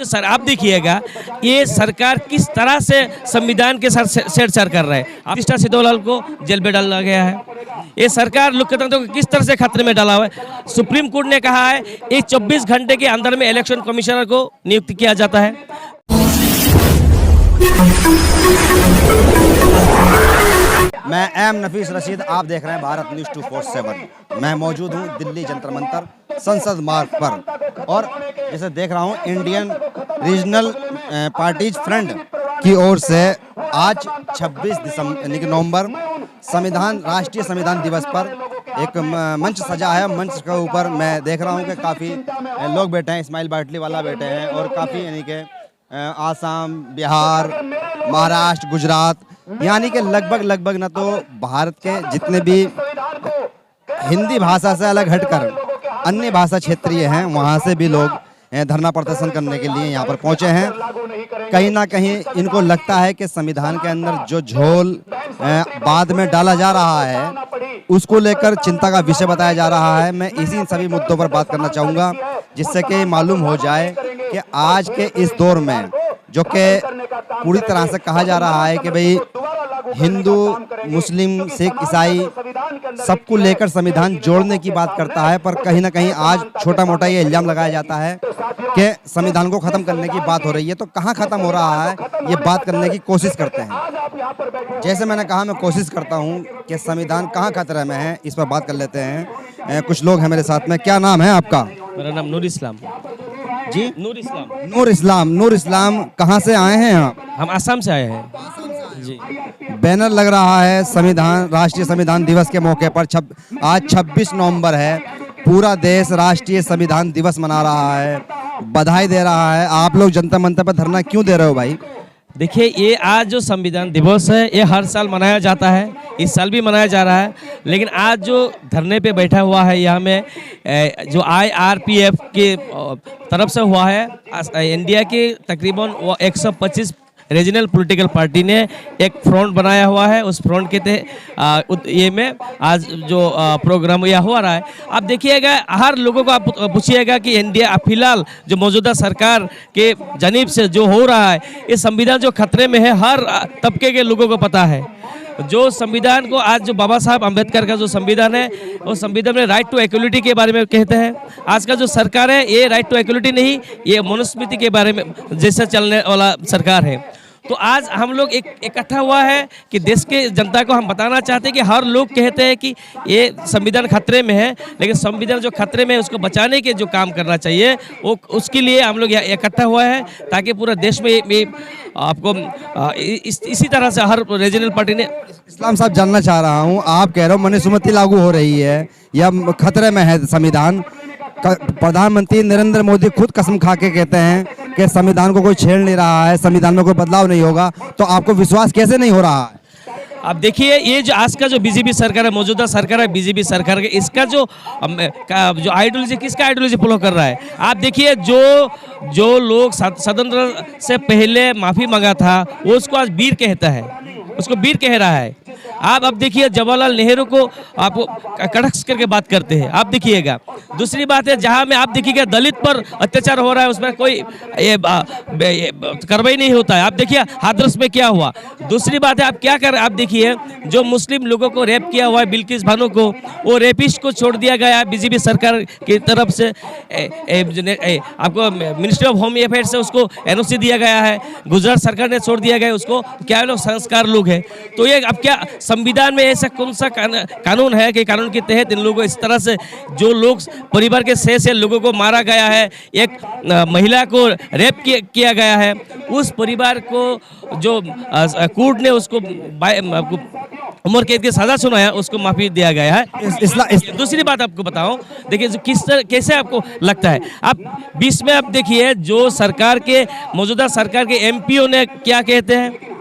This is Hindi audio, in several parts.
तो सर आप देखिएगा ये सरकार किस तरह से संविधान के साथ छेड़छाड़ कर रहा है। अब निष्ठा सिद्धोलाल को जेल में डाला गया है। ये सरकार लोकतंत्र को किस तरह से खतरे में डाला हुआ है। सुप्रीम कोर्ट ने कहा है ये 24 घंटे के अंदर में इलेक्शन कमिश्नर को नियुक्त किया जाता है। मैं एम नफीस रशीद, आप देख रहे हैं भारत न्यूज़ 247। मैं मौजूद हूं दिल्ली जंतर मंतर संसद मार्ग पर और जैसे देख रहा हूं इंडियन रीजनल पार्टीज फ्रंट की ओर से आज 26 नवंबर राष्ट्रीय संविधान दिवस पर एक मंच सजा है। मंच के ऊपर मैं देख रहा हूं कि काफ़ी लोग बैठे हैं, इस्माइल बाटली वाला बैठे हैं और काफ़ी यानी कि आसाम, बिहार, महाराष्ट्र, गुजरात यानी कि लगभग न तो भारत के जितने भी हिंदी भाषा से अलग हटकर अन्य भाषा क्षेत्रीय हैं वहाँ से भी लोग धरना प्रदर्शन करने के लिए यहाँ पर पहुँचे हैं। कहीं ना कहीं इनको लगता है कि संविधान के अंदर जो झोल बाद में डाला जा रहा है उसको लेकर चिंता का विषय बताया जा रहा है। मैं इसी सभी मुद्दों पर बात करना चाहूँगा जिससे कि मालूम हो जाए कि आज के इस दौर में जो कि पूरी तरह से कहा जा रहा है कि भाई हिंदू, मुस्लिम, सिख, ईसाई सबको लेकर संविधान जोड़ने की बात करता है, पर कहीं ना कहीं आज छोटा मोटा ये इल्जाम लगाया जाता है कि संविधान को ख़त्म करने की बात हो रही है। तो कहाँ ख़त्म हो रहा है ये बात करने की कोशिश करते हैं। जैसे मैंने कहा मैं कोशिश करता हूँ कि संविधान कहाँ खतरे में है, इस पर बात कर लेते हैं। कुछ लोग हैं मेरे साथ में। क्या नाम है आपका? मेरा नाम नूर इस्लाम। जी, नूर इस्लाम। कहाँ से आए हैं आप? हम असम से आए हैं जी। बैनर लग रहा है राष्ट्रीय संविधान दिवस के मौके पर। आज 26 नवंबर है, पूरा देश राष्ट्रीय संविधान दिवस मना रहा है, बधाई दे रहा है। आप लोग जनता मंच पर धरना क्यों दे रहे हो भाई? देखिए ये आज जो संविधान दिवस है ये हर साल मनाया जाता है, इस साल भी मनाया जा रहा है। लेकिन आज जो धरने पे बैठा हुआ है यहाँ में जो IRPF के तरफ से हुआ है, इंडिया के तकरीबन 125 रीजनल पॉलिटिकल पार्टी ने एक फ्रंट बनाया हुआ है। उस फ्रंट के तहत ये में आज जो प्रोग्राम यह हो रहा है, आप देखिएगा हर लोगों को आप पूछिएगा कि इंडिया फिलहाल जो मौजूदा सरकार के जानिब से जो हो रहा है ये संविधान जो खतरे में है, हर तबके के लोगों को पता है। जो संविधान को आज जो बाबा साहब अम्बेडकर का जो संविधान है वो संविधान में राइट टू इक्वलिटी के बारे में कहते हैं। आज का जो सरकार है ये राइट टू इक्वलिटी नहीं, ये मनुस्मृति के बारे में जैसे चलने वाला सरकार है। तो आज हम लोग इकट्ठा हुआ है कि देश के जनता को हम बताना चाहते हैं कि हर लोग कहते हैं कि ये संविधान खतरे में है, लेकिन संविधान जो खतरे में है उसको बचाने के जो काम करना चाहिए वो उसके लिए हम लोग यहाँ इकट्ठा हुआ है ताकि पूरा देश में आपको इसी तरह से हर रीजनल पार्टी ने। इस्लाम साहब, जानना चाह रहा हूँ, आप कह रहे हो मनुस्मृति लागू हो रही है या खतरे में है संविधान। प्रधानमंत्री नरेंद्र मोदी खुद कसम खा के कहते हैं कि संविधान को कोई छेड़ नहीं रहा है, संविधान में कोई बदलाव नहीं होगा, तो आपको विश्वास कैसे नहीं हो रहा है? अब देखिए ये जो आज का जो बीजेपी सरकार है, मौजूदा सरकार है बीजेपी सरकार के, इसका जो आइडियोलॉजी किसका आइडियोलॉजी फॉलो कर रहा है। आप देखिए जो लोग स्वतंत्र से पहले माफ़ी मांगा था वो उसको आज वीर कहता है, उसको वीर कह रहा है। आप अब देखिए जवाहरलाल नेहरू को आप कड़क करके बात करते हैं, आप देखिएगा। दूसरी बात है जहां में आप देखिएगा दलित पर अत्याचार हो रहा है उसमें कोई कार्रवाई नहीं होता है। आप देखिए हाथरस में क्या हुआ। दूसरी बात है आप क्या कर, आप देखिए जो मुस्लिम लोगों को रेप किया हुआ है बिल्किस बानो को, वो रेपिस्ट को छोड़ दिया गया है बीजेपी सरकार की तरफ से। आपको मिनिस्ट्री ऑफ होम अफेयर से उसको NOC दिया गया है, गुजरात सरकार ने छोड़ दिया गया उसको। क्या लोग संस्कार लोग हैं, तो ये अब क्या संविधान में ऐसा कौन सा कानून है कि कानून के तहत इन लोगों इस तरह से जो लोग परिवार के 6 लोगों को मारा गया है, एक महिला को रेप किया गया है, उस परिवार को जो कोर्ट ने उसको उम्र कैद की सजा सुनाया उसको माफी दिया गया है। दूसरी बात आपको बताऊं, देखिए कैसे आपको लगता है, आप 20 में आप देखिए जो सरकार के मौजूदा सरकार के MPO ने क्या कहते हैं,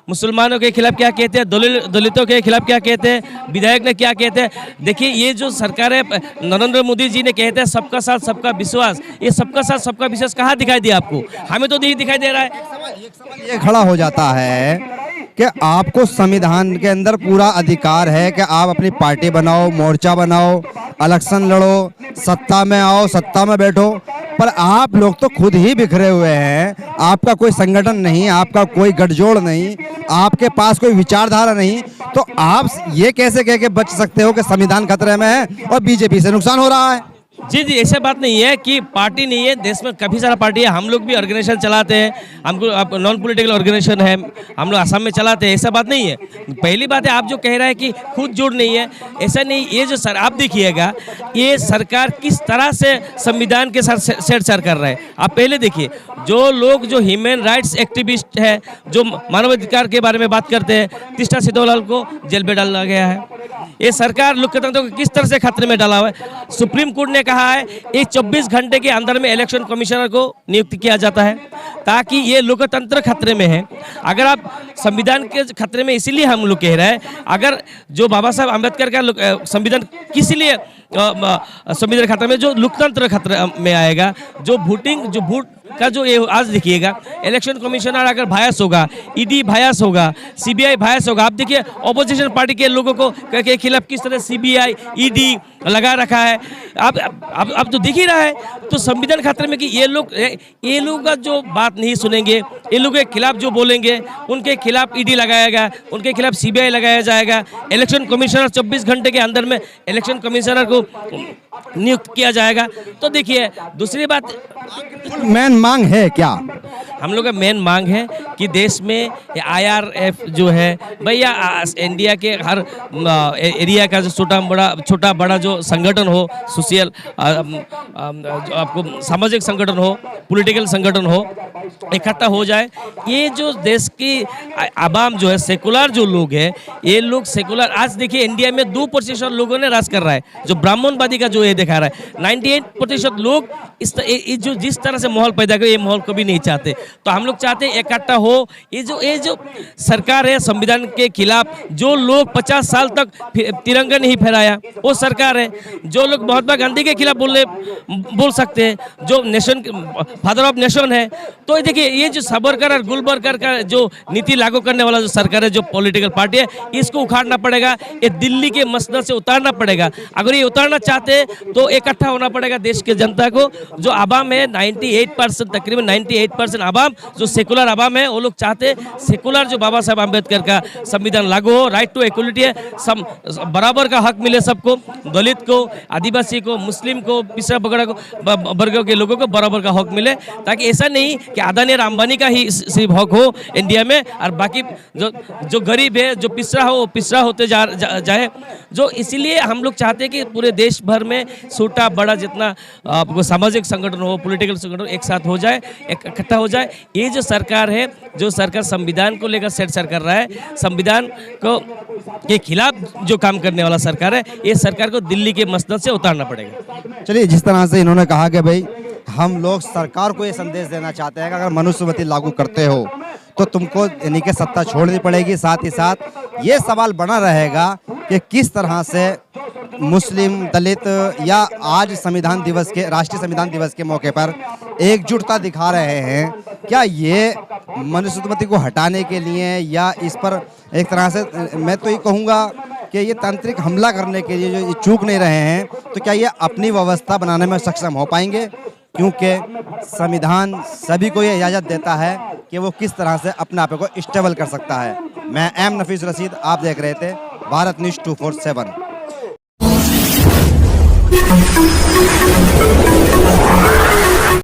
मुसलमानों के खिलाफ क्या कहते हैं, दलितों के खिलाफ क्या कहते हैं, विधायक ने क्या कहते हैं। देखिए ये जो सरकार है नरेंद्र मोदी जी ने कहते हैं सबका साथ सबका विश्वास, ये सबका साथ सबका विश्वास कहाँ दिखाई दिया आपको? हमें तो नहीं दिखाई दे रहा है। एक सवाल ये खड़ा हो जाता है कि आपको संविधान के अंदर पूरा अधिकार है कि आप अपनी पार्टी बनाओ, मोर्चा बनाओ, इलेक्शन लड़ो, सत्ता में आओ, सत्ता में बैठो, पर आप लोग तो खुद ही बिखरे हुए हैं। आपका कोई संगठन नहीं, आपका कोई गठजोड़ नहीं, आपके पास कोई विचारधारा नहीं, तो आप ये कैसे कह के बच सकते हो कि संविधान खतरे में है और बीजेपी से नुकसान हो रहा है? जी जी, ऐसा बात नहीं है कि पार्टी नहीं है, देश में काफ़ी सारा पार्टी है, हम लोग भी ऑर्गेनाइजेशन चलाते हैं, हमको नॉन पॉलिटिकल ऑर्गेनाइजेशन है, हम लोग असम में चलाते हैं, ऐसा बात नहीं है। पहली बात है, आप जो कह रहे हैं कि खुद जोड़ नहीं है, ऐसा नहीं। ये जो सर आप देखिएगा, ये सरकार किस तरह से संविधान के साथ छेड़छाड़ कर रहा है। आप पहले देखिए, जो लोग जो ह्यूमन राइट्स एक्टिविस्ट है, जो मानवाधिकार के बारे में बात करते हैं, कृष्णा सिद्धोलाल को जेल में डाला गया है। ये सरकार लोकतंत्र को किस तरह से खतरे में डाला हुआ है। सुप्रीम कोर्ट ने कहा है ये 24 घंटे के अंदर में इलेक्शन कमिश्नर को नियुक्त किया जाता है, ताकि ये लोकतंत्र खतरे में है। अगर आप संविधान के खतरे में, इसीलिए हम लोग कह रहे हैं, अगर जो बाबा साहब अम्बेडकर का संविधान किस लिए संविधान खतरे में, जो लोकतंत्र खतरे में आएगा, जो वोट का जो ये आज देखिएगा, इलेक्शन कमिश्नर अगर बायस होगा, ईडी बायस होगा, सीबीआई बायस होगा। आप देखिए ऑपोजिशन पार्टी के लोगों को के खिलाफ किस तरह सीबीआई ईडी लगा रखा है। आप तो दिख ही रहा है। तो संविधान खतरे में कि ये लोग का जो बात नहीं सुनेंगे, ये लोग के खिलाफ जो बोलेंगे, उनके खिलाफ ईडी लगाएगा, उनके खिलाफ सीबीआई लगाया जाएगा। इलेक्शन कमिश्नर 24 घंटे के अंदर में इलेक्शन कमिश्नर को नियुक्त किया जाएगा। तो देखिए, दूसरी बात, मेन मांग है क्या? हम लोग का मेन मांग है कि देश में IRF जो है भैया, इंडिया के हर एरिया का जो छोटा बड़ा जो संगठन हो, सोशल आपको सामाजिक संगठन हो, पॉलिटिकल संगठन हो, इकट्ठा हो जाए। ये जो देश की आवाम जो है, सेकुलर जो लोग हैं, ये लोग सेकुलर, आज देखिए इंडिया में 2% लोगों ने राज कर रहा है, जो ब्राह्मणवादी का जो ये दिखा रहा है। 98% लोग जो जिस तरह से माहौल पैदा करे, ये माहौल कभी नहीं चाहते। तो हम लोग चाहते हैं इकट्ठा हो। ये जो सरकार है संविधान के खिलाफ, जो लोग 50 साल तक तिरंगा नहीं फहराया, वो सरकार है। जो लोग महात्मा गांधी के खिलाफ बोल सकते हैं, जो नेशन फादर ऑफ नेशन है। तो देखिए, ये जो सावरकर और गुलबर्गर का जो नीति लागू करने वाला जो सरकार है, जो पॉलिटिकल पार्टी है, इसको उखाड़ना पड़ेगा, ये दिल्ली के मसनद से उतारना पड़ेगा। अगर ये उतारना चाहते हैं तो इकट्ठा होना पड़ेगा देश के जनता को। जो आवाम है 98%, तकरीबन 98% आवाम, जो सेकुलर आवाम है, वो लोग चाहते सेकुलर जो बाबा साहब अम्बेडकर का संविधान लागू हो, राइट टू इक्वलिटी है, बराबर का हक मिले सबको, दलित को, आदिवासी को, मुस्लिम को, पिछड़ा वर्गों के लोगों को बराबर का हक मिले, ताकि ऐसा नहीं कि अदानी और अंबानी का ही सिर्फ हक हो इंडिया में, और बाकी जो गरीब है, जो पिछड़ा हो, वो पिछड़ा होते जाए। जो इसीलिए हम लोग चाहते हैं कि पूरे देश भर में छोटा बड़ा जितना आपको सामाजिक संगठन हो, पॉलिटिकल संगठन एक साथ हो जाए, इकट्ठा हो जाए। ये जो सरकार है, जो सरकार संविधान को लेकर छेड़छाड़ कर रहा है, संविधान को के खिलाफ जो काम करने वाला सरकार है, ये सरकार को दिल्ली के मसनद से उतारना पड़ेगा। चलिए, जिस तरह से इन्होंने कहा कि भाई हम लोग सरकार को ये संदेश देना चाहते हैं कि अगर मनुस्मृति लागू करते हो तो तुमको यानी कि सत्ता छोड़नी पड़ेगी। साथ ही साथ ये सवाल बना रहेगा कि किस तरह से मुस्लिम, दलित या आज संविधान दिवस के, राष्ट्रीय संविधान दिवस के मौके पर एकजुटता दिखा रहे हैं। क्या ये मनुस्मृति को हटाने के लिए, या इस पर एक तरह से मैं तो ये कहूँगा कि ये तांत्रिक हमला करने के लिए जो ये चूक नहीं रहे हैं, तो क्या ये अपनी व्यवस्था बनाने में सक्षम हो पाएंगे? क्योंकि संविधान सभी को ये इजाज़त देता है कि वो किस तरह से अपने आप को स्टेबल कर सकता है। मैं एम नफीस रशीद, आप देख रहे थे भारत न्यूज़ 247।